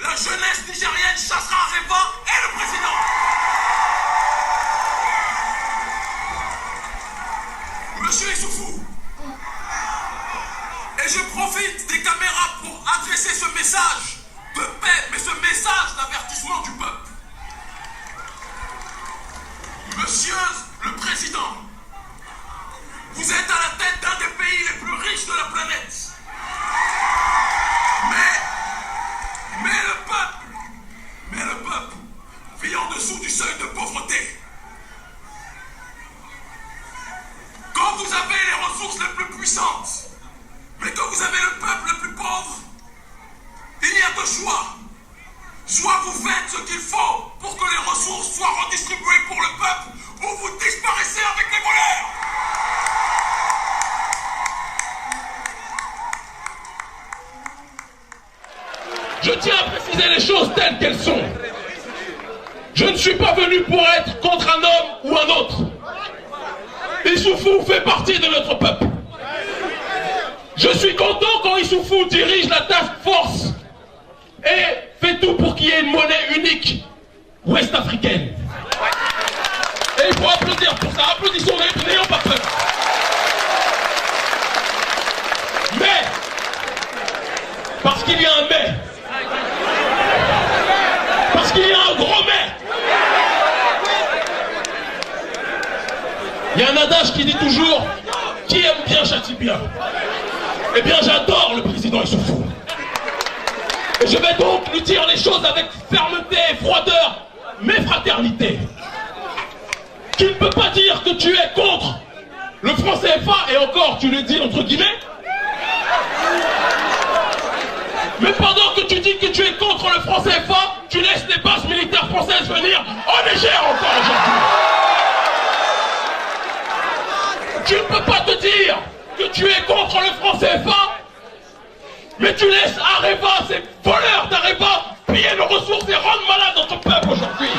la jeunesse nigérienne chassera Areva et le président. Monsieur Issoufou, et je profite des caméras pour adresser ce message de paix, mais ce message d'avertissement du peuple. Monsieur le Président, vous êtes à la tête d'un des pays les plus riches de la planète. Mais le peuple vit en dessous du seuil de pauvreté. Quand vous avez les ressources les plus puissantes, mais quand vous avez le peuple le plus pauvre, il y a deux choix. Soit vous faites ce qu'il faut pour que les ressources soient redistribuées pour le peuple, ou vous disparaissez avec les voleurs. Je tiens à préciser les choses telles qu'elles sont. Je ne suis pas venu pour être contre un homme ou un autre. Issoufou fait partie de notre peuple. Je suis content quand Issoufou dirige la task force et fait tout pour qu'il y ait une monnaie unique ouest-africaine. Et il faut applaudir pour ça. Applaudissons, n'ayons pas peur. Mais, parce qu'il y a un mais, parce qu'il y a un gros mais. Il y a un adage qui dit toujours « Qui aime bien châtie bien ». Eh bien j'adore le président Issoufou. Et je vais donc lui dire les choses avec fermeté et froideur, mais fraternité. Qui ne peut pas dire que tu es contre le franc CFA, et encore tu le dis entre guillemets. Mais pendant que tu dis que tu es contre le franc CFA, tu laisses les bases militaires françaises venir en Niger encore aujourd'hui. Tu ne peux pas te dire que tu es contre le franc CFA, mais tu laisses Areva, ces voleurs d'Areva, piller nos ressources et rendre malade notre peuple aujourd'hui.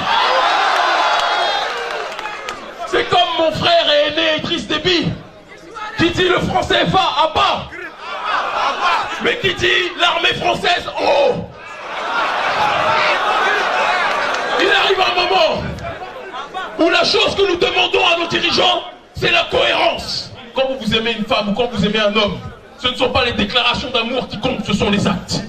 C'est comme mon frère et aîné Idriss Déby, qui dit le franc CFA à bas, mais qui dit l'armée française en haut. Il arrive un moment où la chose que nous demandons à nos dirigeants, c'est la cohérence. Quand vous aimez une femme ou quand vous aimez un homme, ce ne sont pas les déclarations d'amour qui comptent, ce sont les actes.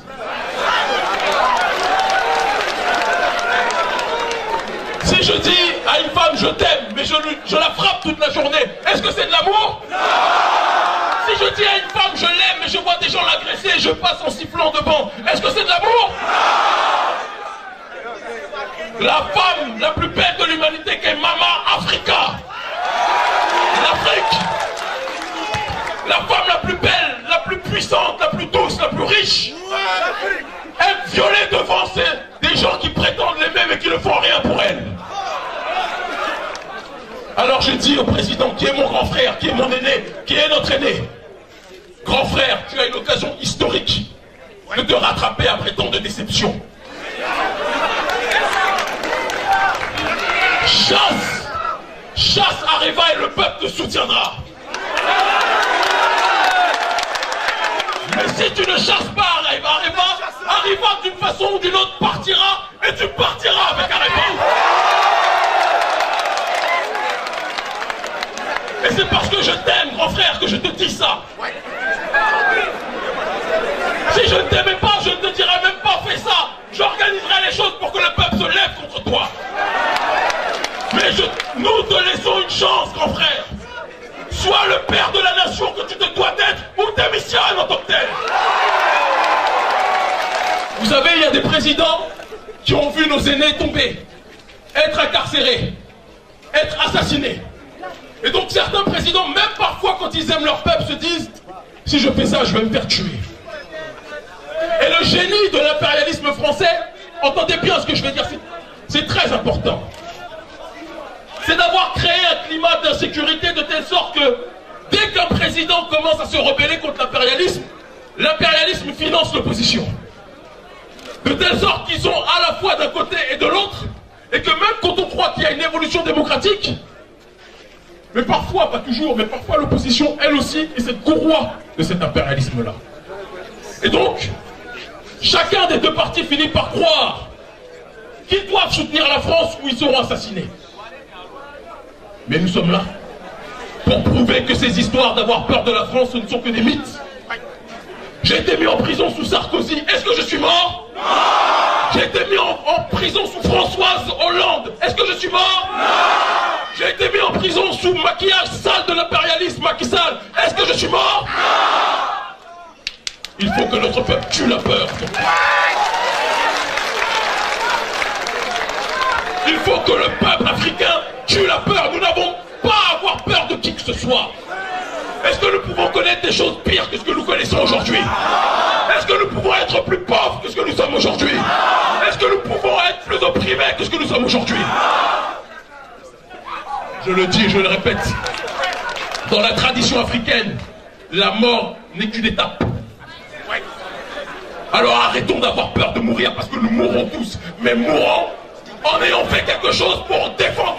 Si je dis à une femme je t'aime, mais je la frappe toute la journée, est-ce que c'est de l'amour? Non. Si je dis à une femme je l'aime, mais je vois des gens l'agresser et je passe en sifflant devant, est-ce que c'est de l'amour? Non. La femme la plus belle de l'humanité qui est Mama Africa, l'Afrique, la femme la plus belle, la plus puissante, la plus douce, la plus riche, est violée devant des gens qui prétendent l'aimer mais qui ne font rien pour elle. Alors je dis au président, qui est mon grand frère, qui est mon aîné, qui est notre aîné, grand frère, tu as une occasion historique de te rattraper après tant de déceptions. Chasse Areva et le peuple te soutiendra. Mais si tu ne chasses pas Areva d'une façon ou d'une autre partira et tu partiras avec Areva. Et c'est parce que je t'aime, grand frère, que je te dis ça. Si je ne t'aimais pas, je ne te dirais même pas fais ça. J'organiserai les choses pour que le peuple se lève contre toi. Mais nous te laissons une chance, grand frère. Sois le père de la nation que tu te dois d'être ou démissionne en tant que tel. Vous savez, il y a des présidents qui ont vu nos aînés tomber, être incarcérés, être assassinés. Et donc certains présidents, même parfois quand ils aiment leur peuple, se disent « Si je fais ça, je vais me faire tuer ». Et le génie de l'impérialisme français, entendez bien ce que je vais dire, c'est très important. C'est d'avoir créé un climat d'insécurité de telle sorte que dès qu'un président commence à se rebeller contre l'impérialisme finance l'opposition. De telle sorte qu'ils sont à la fois d'un côté et de l'autre, et que même quand on croit qu'il y a une évolution démocratique, mais parfois, pas toujours, mais parfois l'opposition, elle aussi, est cette courroie de cet impérialisme-là. Et donc, chacun des deux partis finit par croire qu'ils doivent soutenir la France ou ils seront assassinés. Mais nous sommes là pour prouver que ces histoires d'avoir peur de la France, ce ne sont que des mythes. J'ai été mis en prison sous Sarkozy. Est-ce que je suis mort? Non. J'ai été mis en prison sous Françoise Hollande. Est-ce que je suis mort? Non. J'ai été mis en prison sous maquillage sale de l'impérialisme Macky Sall. Est-ce que je suis mort? Non. Il faut que notre peuple tue la peur. Il faut que le peuple africain tue la peur. Nous n'avons pas à avoir peur de qui que ce soit. Est-ce que nous pouvons connaître des choses pires que ce que nous connaissons aujourd'hui? Est-ce que nous pouvons être plus pauvres que ce que nous sommes aujourd'hui? Est-ce que nous pouvons être plus opprimés que ce que nous sommes aujourd'hui? Je le dis et je le répète, dans la tradition africaine, la mort n'est qu'une étape. Alors arrêtons d'avoir peur de mourir parce que nous mourrons tous, mais mourons en ayant fait quelque chose pour défendre